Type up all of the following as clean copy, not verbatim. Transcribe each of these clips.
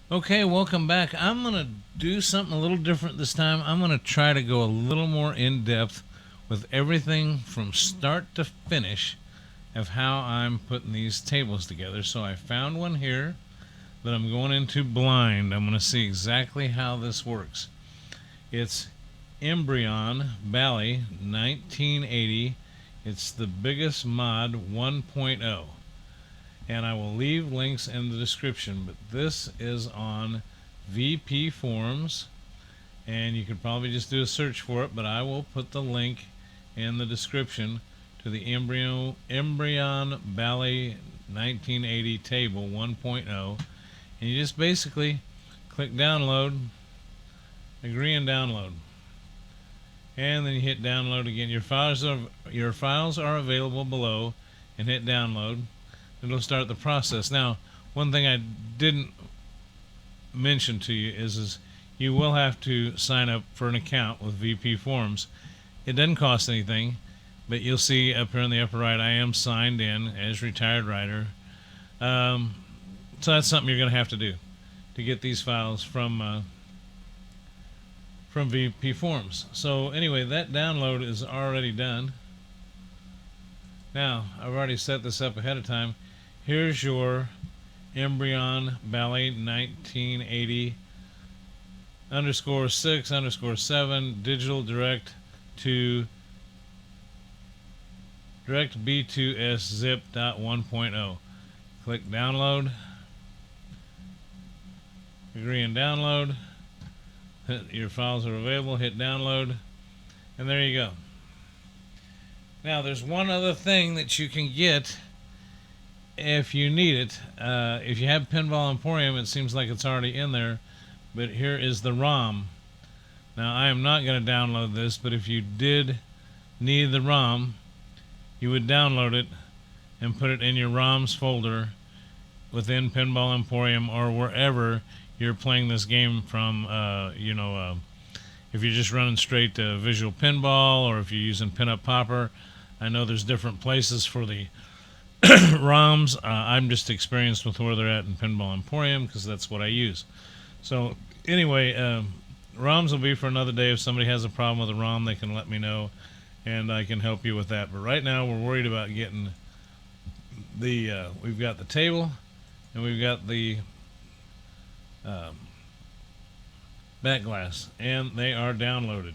Okay, welcome back. I'm going to do something a little different this time. I'm going to try to go a little more in depth with everything from start to finish of how I'm putting these tables together. So I found one here that I'm going into blind. I'm going to see exactly how this works. It's Embryon Bally 1980. It's the BIGus mod 1.0. And I will leave links in the description, but this is on VP forums, and you could probably just do a search for it, but I will put the link in the description to the Embryon Bally 1980 table 1.0, and you just basically click download, agree and download, and then you hit download again. Your files are available below, and hit download. It'll start the process. Now, one thing I didn't mention to you is you will have to sign up for an account with VP Forums. It doesn't cost anything, but you'll see up here in the upper right, I am signed in as retired writer. So that's something you're going to have to do to get these files from VP Forums. So anyway, that download is already done. Now, I've already set this up ahead of time. Here's your Embryon Bally 1980 _6_7 digital direct B2S zip.1.0. Click download, agree and download. Your files are available, hit download, and there you go. Now there's one other thing that you can get if you need it. If you have Pinball Emporium, it seems like it's already in there, but here is the ROM. Now I am not going to download this, but if you did need the ROM, you would download it and put it in your ROMs folder within Pinball Emporium or wherever you're playing this game from. If you're just running straight to Visual Pinball, or if you're using Pinup Popper, I know there's different places for the ROMs. I'm just experienced with where they're at in Pinball Emporium because that's what I use. So anyway, ROMs will be for another day. If somebody has a problem with a ROM, they can let me know, and I can help you with that. But right now, we're worried about getting the. We've got the table, and we've got the Backglass, and they are downloaded.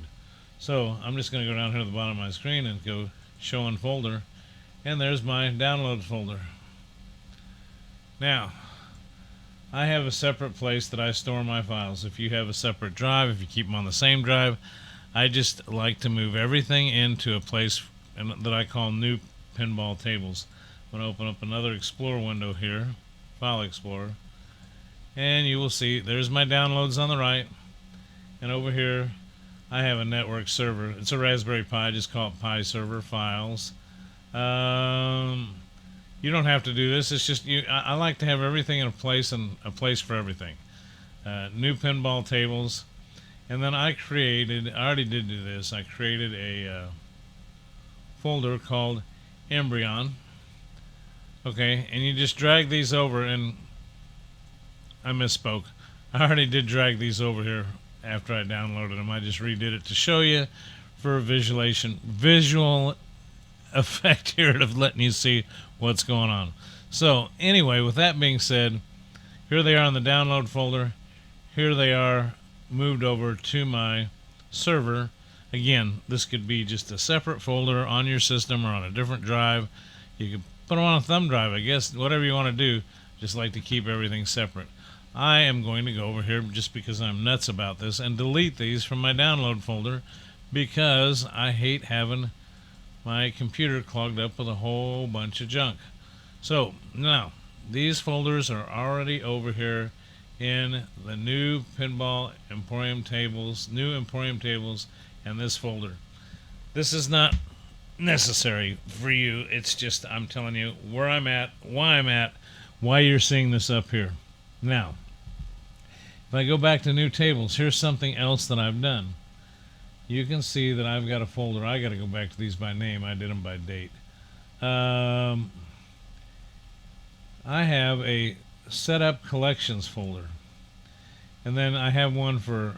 So I'm just going to go down here to the bottom of my screen and go show in folder, and there's my download folder. Now, I have a separate place that I store my files. If you have a separate drive, if you keep them on the same drive, I just like to move everything into a place that I call new pinball tables. I'm going to open up another Explorer window here, File Explorer, and you will see there's my downloads on the right, and over here I have a network server. It's a Raspberry Pi. Just call it Pi Server Files. You don't have to do this. It's just I like to have everything in a place, and a place for everything. New pinball tables, and then I already did do this. I created a folder called Embryon. Okay, and you just drag these over, and I misspoke. I already did drag these over here after I downloaded them. I just redid it to show you for a visual effect here of letting you see what's going on. So anyway, with that being said, here they are in the download folder. Here they are moved over to my server. Again, this could be just a separate folder on your system or on a different drive. You could put them on a thumb drive, I guess, whatever you want to do. Just like to keep everything separate. I am going to go over here just because I'm nuts about this and delete these from my download folder because I hate having my computer clogged up with a whole bunch of junk. So now these folders are already over here in the new Pinball Emporium tables, and this folder. This is not necessary for you. It's just I'm telling you where I'm at, why you're seeing this up here. Now, if I go back to new tables, here's something else that I've done. You can see that I've got a folder. I got to go back to these by name. I did them by date. I have a setup collections folder. And then I have one for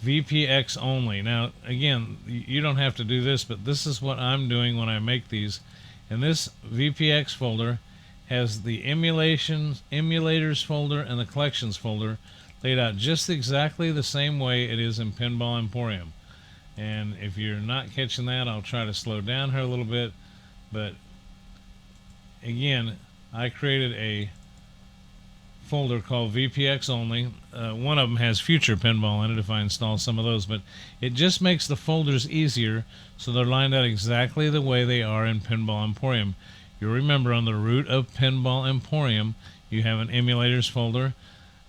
VPX only. Now, again, you don't have to do this, but this is what I'm doing when I make these. And this VPX folder has the emulators folder and the collections folder laid out just exactly the same way it is in Pinball Emporium. And if you're not catching that, I'll try to slow down here a little bit. But again, I created a folder called VPX only. One of them has future pinball in it if I install some of those, but it just makes the folders easier, so they're lined out exactly the way they are in Pinball Emporium. You'll remember on the root of Pinball Emporium, you have an emulators folder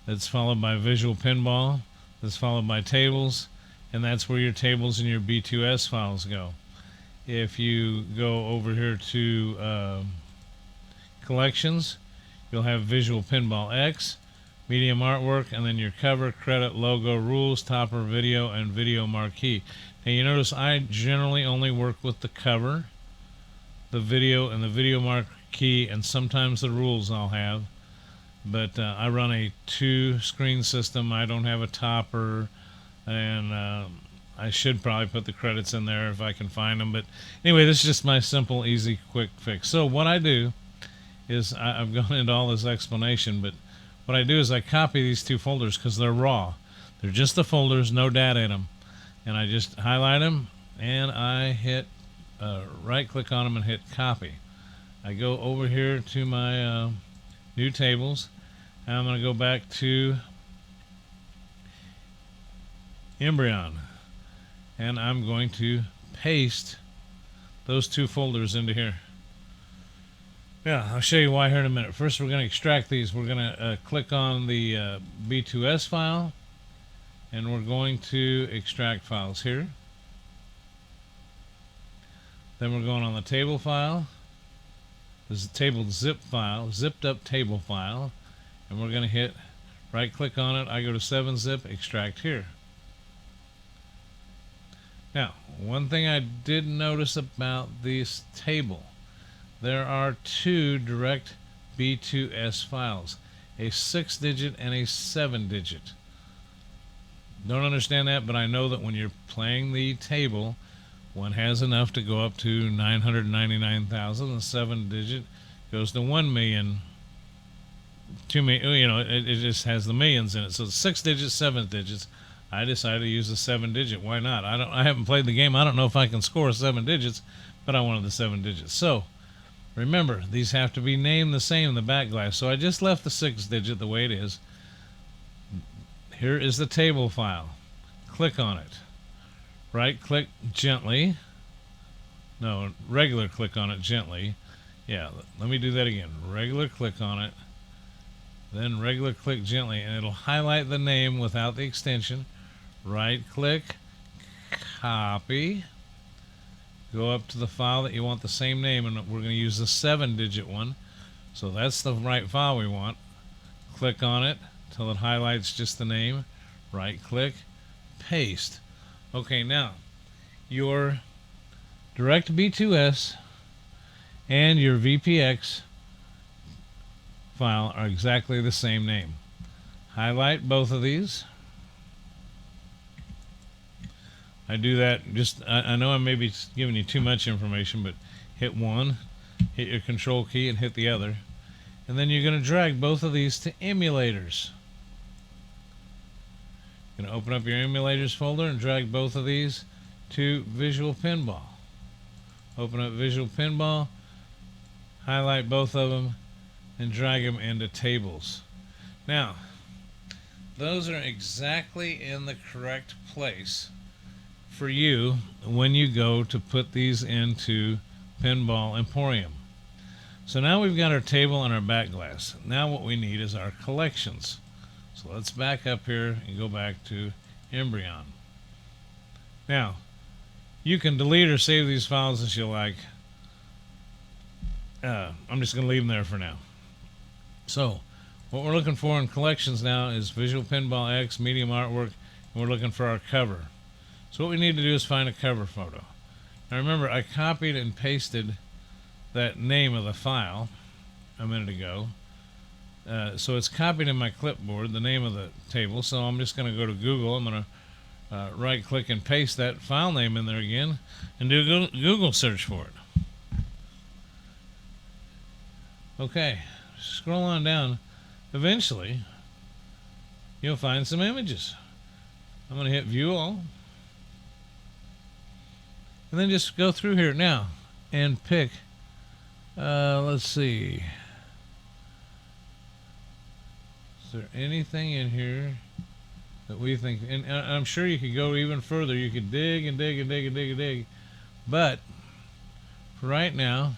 that's followed by visual pinball, that's followed by tables, and that's where your tables and your B2S files go. If you go over here to collections, you'll have Visual Pinball X, Medium Artwork, and then your cover, credit, logo, rules, topper, video, and video marquee. Now you notice I generally only work with the cover, the video, and the video marquee, and sometimes the rules I'll have. But I run a 2-screen system. I don't have a topper, and I should probably put the credits in there if I can find them. But anyway, this is just my simple, easy, quick fix. So what I do is I've gone into all this explanation, but what I do is I copy these 2 folders because they're raw. They're just the folders, no data in them. And I just highlight them, and I hit right-click on them and hit copy. I go over here to my new tables, and I'm going to go back to Embryon, and I'm going to paste those 2 folders into here. Yeah, I'll show you why here in a minute. First, we're going to extract these. We're going to click on the B2S file, and we're going to extract files here. Then we're going on the table file. This is a table zip file, zipped up table file, and we're going to hit right click on it. I go to 7-zip, extract here. Now, one thing I did notice about this table, there are 2 direct B2S files, a 6-digit and a 7-digit. Don't understand that, but I know that when you're playing the table, one has enough to go up to 999,000. The 7-digit goes to 1 million. 2 million, you know, it just has the millions in it. So 6 digits, 7 digits. I decided to use the 7-digit. Why not? I haven't played the game. I don't know if I can score 7 digits, but I wanted the 7 digits. So remember, these have to be named the same in the Backglass. So I just left the 6-digit the way it is. Here is the table file. Click on it. Right click gently. No, regular click on it gently. Yeah, let me do that again. Regular click on it. Then regular click gently, and it'll highlight the name without the extension. Right click, copy. Go up to the file that you want the same name, and we're going to use the 7-digit one. So that's the right file we want. Click on it till it highlights just the name. Right click, paste. Okay, now your direct B2S and your VPX file are exactly the same name. Highlight both of these. I do that just, I know I may be giving you too much information, but hit one, hit your control key, and hit the other. And then you're going to drag both of these to emulators. You're going to open up your emulators folder and drag both of these to Visual Pinball. Open up Visual Pinball, highlight both of them, and drag them into tables. Now, those are exactly in the correct place for you when you go to put these into Pinball Emporium. So now we've got our table and our Backglass. Now what we need is our collections. So let's back up here and go back to Embryon. Now, you can delete or save these files as you like. I'm just going to leave them there for now. So, what we're looking for in collections now is Visual Pinball X, Medium Artwork, and we're looking for our cover. So what we need to do is find a cover photo. Now remember, I copied and pasted that name of the file a minute ago. So it's copied in my clipboard, the name of the table. So I'm just going to go to Google. I'm going to right click and paste that file name in there again and do a Google search for it. Okay, scroll on down. Eventually, you'll find some images. I'm going to hit view all. And then just go through here now and pick, let's see. Is there anything in here that we think, and I'm sure you could go even further. You could dig and dig and dig and dig and dig. But for right now,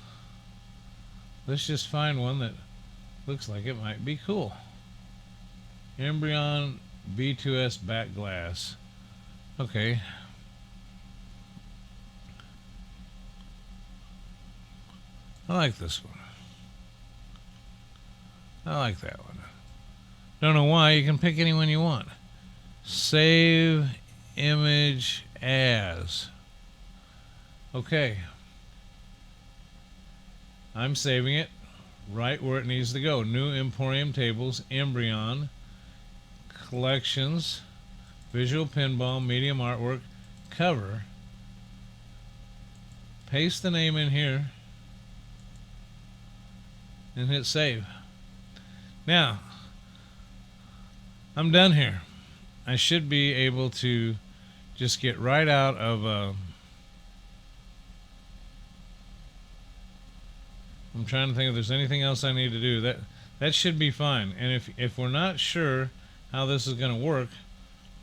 let's just find one that looks like it might be cool. Embryon B2S Backglass. Okay. I like this one. I like that one. Don't know why. You can pick any one you want. Save image as. Okay. I'm saving it right where it needs to go. New Emporium tables, Embryon, collections, visual pinball, medium artwork, cover. Paste the name in here and hit save. Now, I'm done here. I should be able to just get right out of I'm trying to think if there's anything else I need to do. That should be fine. And if we're not sure how this is going to work,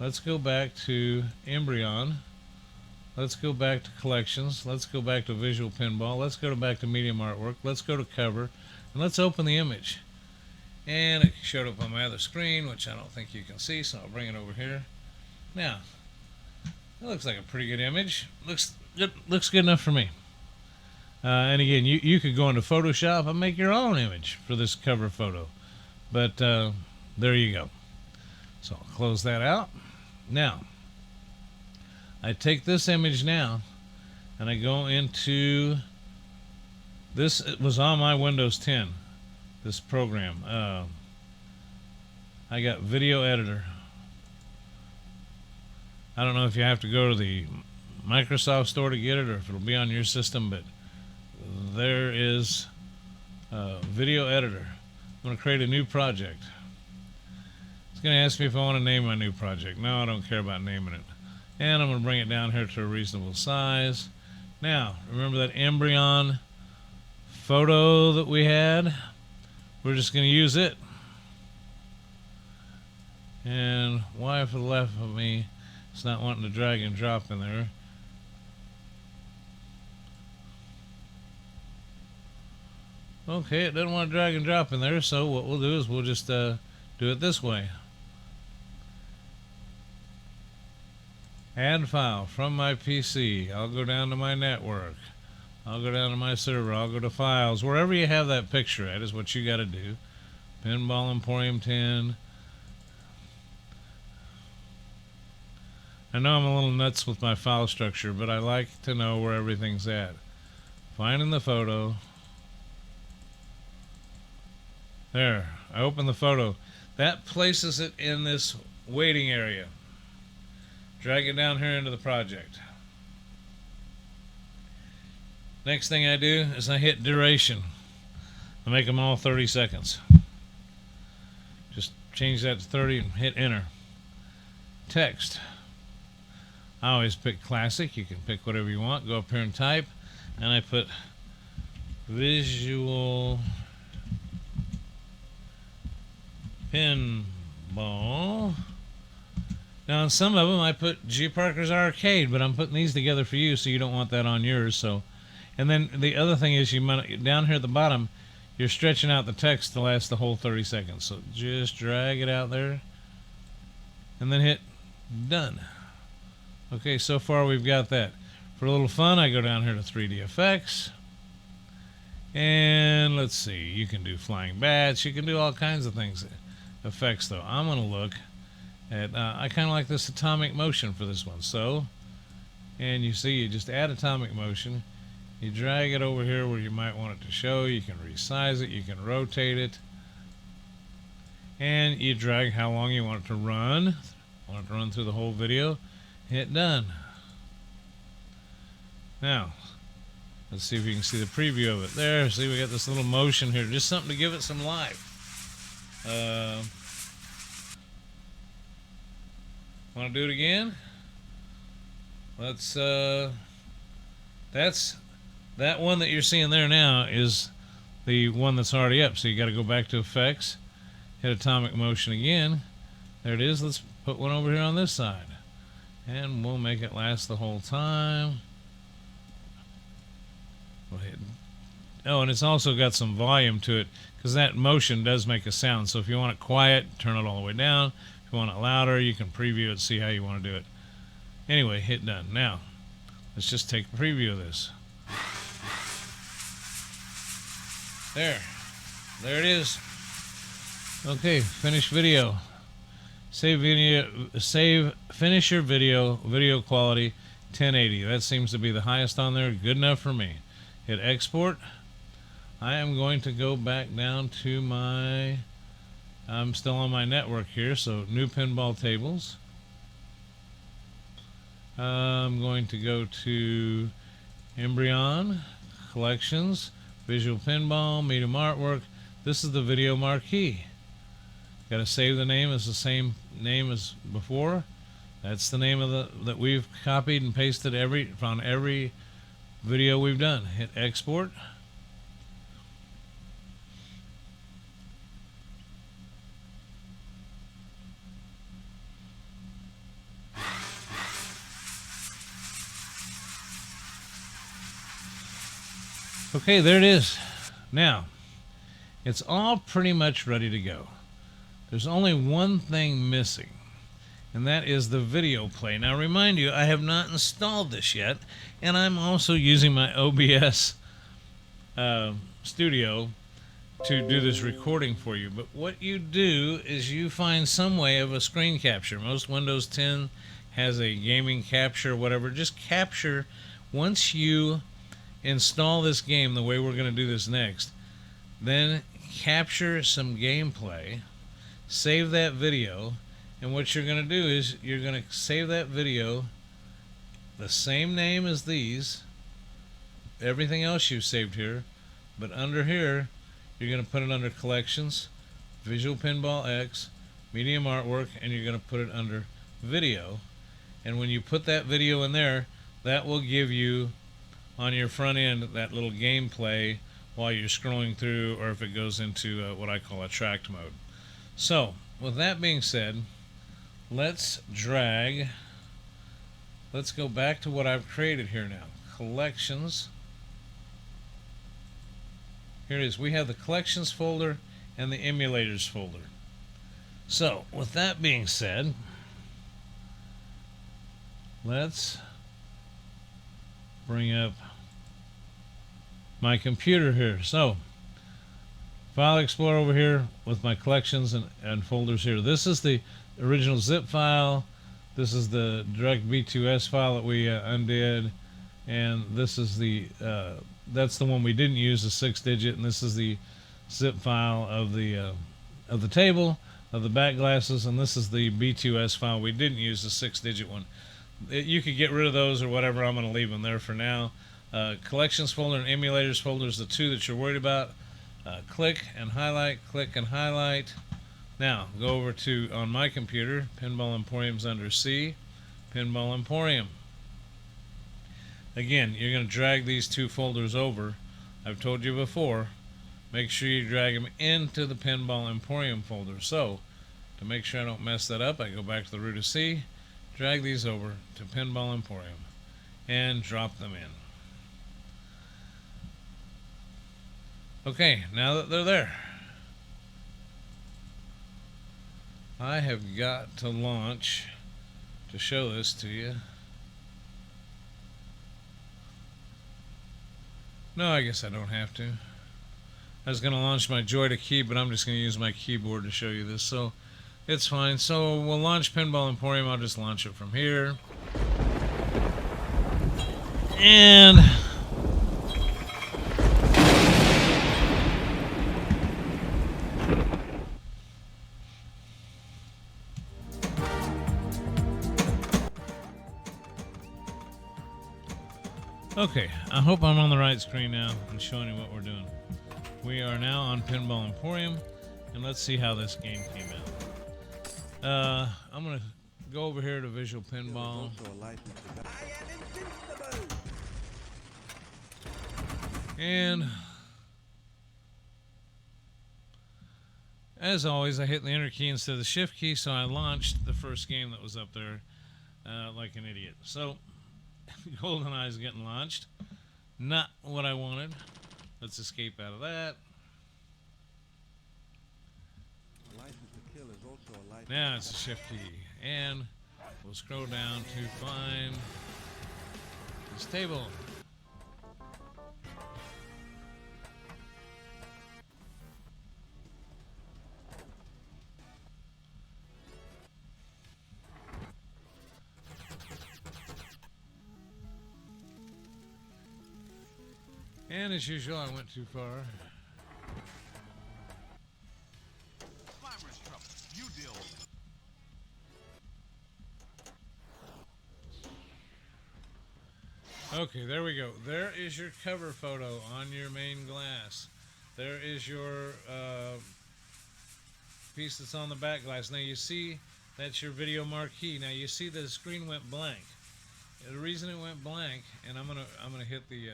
let's go back to Embryon. Let's go back to collections. Let's go back to visual pinball. Let's go back to medium artwork. Let's go to cover. And let's open the image. And it showed up on my other screen, which I don't think you can see, so I'll bring it over here. Now, that looks like a pretty good image. Looks good enough for me. And again, you could go into Photoshop and make your own image for this cover photo. But there you go. So I'll close that out. Now, I take this image now, and I go into this. It was on my Windows 10. This program. I got video editor. I don't know if you have to go to the Microsoft store to get it or if it'll be on your system, but there is video editor. I'm going to create a new project. It's going to ask me if I want to name my new project. No, I don't care about naming it. And I'm going to bring it down here to a reasonable size. Now, remember that Embryon photo that we had? We're just going to use it. And why for the life of me it's not wanting to drag and drop in there. Okay, it doesn't want to drag and drop in there, so what we'll do is we'll just do it this way. Add file from my PC. I'll go down to my network. I'll go down to my server. I'll go to files. Wherever you have that picture at is what you got to do. Pinball Emporium 10. I know I'm a little nuts with my file structure, but I like to know where everything's at. Finding the photo. There. I open the photo. That places it in this waiting area. Drag it down here into the project. Next thing I do is I hit duration. I make them all 30 seconds. Just change that to 30 and hit enter. Text. I always pick classic. You can pick whatever you want. Go up here and type. And I put visual pinball. Now on some of them I put G.Parkers arcade, but I'm putting these together for you, so you don't want that on yours. So, and then the other thing is you might, down here at the bottom, you're stretching out the text to last the whole 30 seconds. So just drag it out there, and then hit done. Okay, so far we've got that. For a little fun, I go down here to 3D effects, and let's see. You can do flying bats. You can do all kinds of things. Effects though, I'm going to look at, I kind of like this atomic motion for this one. So, and you see, you just add atomic motion. You drag it over here where you might want it to show. You can resize it. You can rotate it. and you drag how long you want it to run. Want it to run through the whole video. Hit done. Now, let's see if you can see the preview of it. There, see we got this little motion here. Just something to give it some life. Want to do it again? Let's, that's, that one that you're seeing there now is the one that's already up. So you got to go back to effects, hit atomic motion again. There it is. Let's put one over here on this side. And we'll make it last the whole time. We'll hit. Oh, and it's also got some volume to it because that motion does make a sound. So if you want it quiet, turn it all the way down. If you want it louder, you can preview it, see how you want to do it. Anyway, hit done. Now, let's just take a preview of this. There it is. Okay, finish video. Save video. Save. Finish your video. Video quality 1080. That seems to be the highest on there. Good enough for me. Hit export. I am going to go back down to my. I'm still on my network here, so new pinball tables. I'm going to go to Embryon, collections, visual pinball, medium artwork. This is the video marquee. Got to save the name as the same name as before. That's the name of the that we've copied and pasted on every video we've done. Hit export. Okay, there it is. Now, it's all pretty much ready to go. There's only one thing missing, and that is the video play. Now, remind you, I have not installed this yet, and I'm also using my OBS studio to do this recording for you. But what you do is you find some way of a screen capture. Most Windows 10 has a gaming capture, whatever. Just capture once you install this game the way we're going to do this next. Then capture some gameplay, save that video, and what you're going to do is you're going to save that video the same name as these, everything else you've saved here, but under here you're going to put it under collections, visual pinball X, medium artwork, and you're going to put it under video. And when you put that video in there, that will give you on your front end that little gameplay while you're scrolling through, or if it goes into what I call a tracked mode. So with that being said, let's go back to what I've created here now. Collections. Here it is. We have the collections folder and the emulators folder. So with that being said, let's bring up my computer here. So File Explorer over here with my collections and folders here. This is the original zip file. This is the direct V2S file that we undid, and this is the that's the one we didn't use, the 6-digit, and this is the zip file of the table of the back glasses, and this is the B2S file we didn't use, the 6-digit one. You could get rid of those or whatever. I'm going to leave them there for now. Collections folder and emulators folder is the two that you're worried about. Click and highlight, click and highlight. Now go over to, on my computer, Pinball Emporium's under C, Pinball Emporium. Again, you're going to drag these two folders over. I've told you before, make sure you drag them into the Pinball Emporium folder. So to make sure I don't mess that up, I go back to the root of C, drag these over to Pinball Emporium, and drop them in. Okay, now that they're there, I have got to launch to show this to you. No, I guess I don't have to. I was going to launch my Joy to Key, but I'm just going to use my keyboard to show you this, so it's fine. So we'll launch Pinball Emporium. I'll just launch it from here. And Okay, I hope I'm on the right screen now and showing you what we're doing. We are now on Pinball Emporium, and let's see how this game came out. I'm going to go over here to Visual Pinball. And as always, I hit the enter key instead of the shift key, so I launched the first game that was up there like an idiot. So, GoldenEye is getting launched. Not what I wanted. Let's escape out of that. Now it's a shift key. And we'll scroll down to find this table. And as usual, I went too far. Climber's trouble. You deal with it. Okay, there we go. There is your cover photo on your main glass. There is your piece that's on the back glass. Now you see that's your video marquee. Now you see the screen went blank. The reason it went blank, and I'm gonna hit the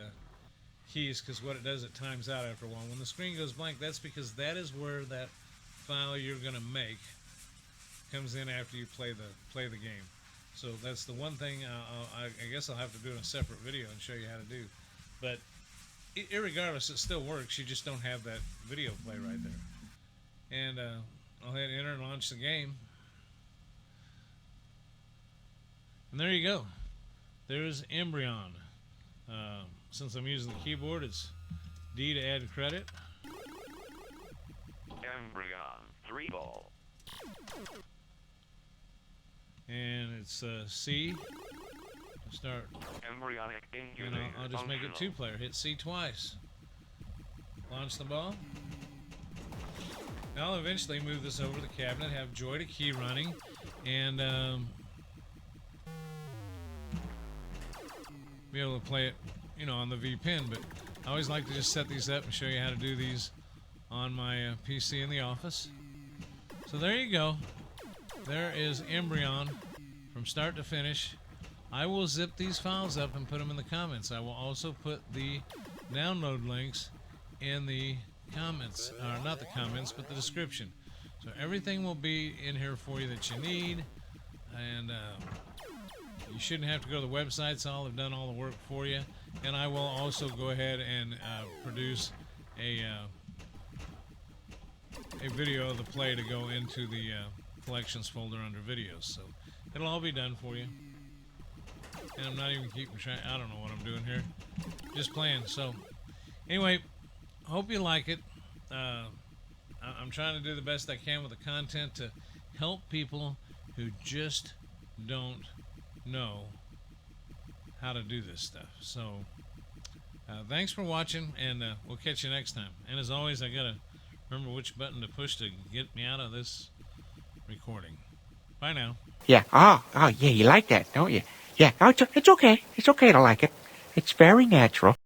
keys, because what it does, it times out after a while. When the screen goes blank, that's because that is where that file you're going to make comes in after you play the game. So that's the one thing I guess I'll have to do in a separate video and show you how to do. But irregardless, it still works. You just don't have that video play right there. And I'll hit enter and launch the game. And there you go. There's Embryon. Since I'm using the keyboard, it's D to add credit. Embryon, 3-ball. And it's C to start. Embryonic And I'll just make it 2-player. Hit C twice. Launch the ball. Now I'll eventually move this over the cabinet, have Joy to key running, and be able to play it, you know, on the V pin. But I always like to just set these up and show you how to do these on my PC in the office. So there you go. There is Embryon from start to finish. I will zip these files up and put them in the comments. I will also put the download links in the comments, or not the comments, but the description. So everything will be in here for you that you need, and you shouldn't have to go to the websites. I've done all the work for you. And I will also go ahead and produce a video of the play to go into the collections folder under videos. So it'll all be done for you. And I'm not even keeping track. I don't know what I'm doing here. Just playing. So anyway, hope you like it. I'm trying to do the best I can with the content to help people who just don't know how to do this stuff. So thanks for watching, and we'll catch you next time. And as always, I gotta remember which button to push to get me out of this recording. Bye now. Yeah. Oh, yeah, you like that, don't you? Yeah. Oh, it's okay. It's okay to like it. It's very natural.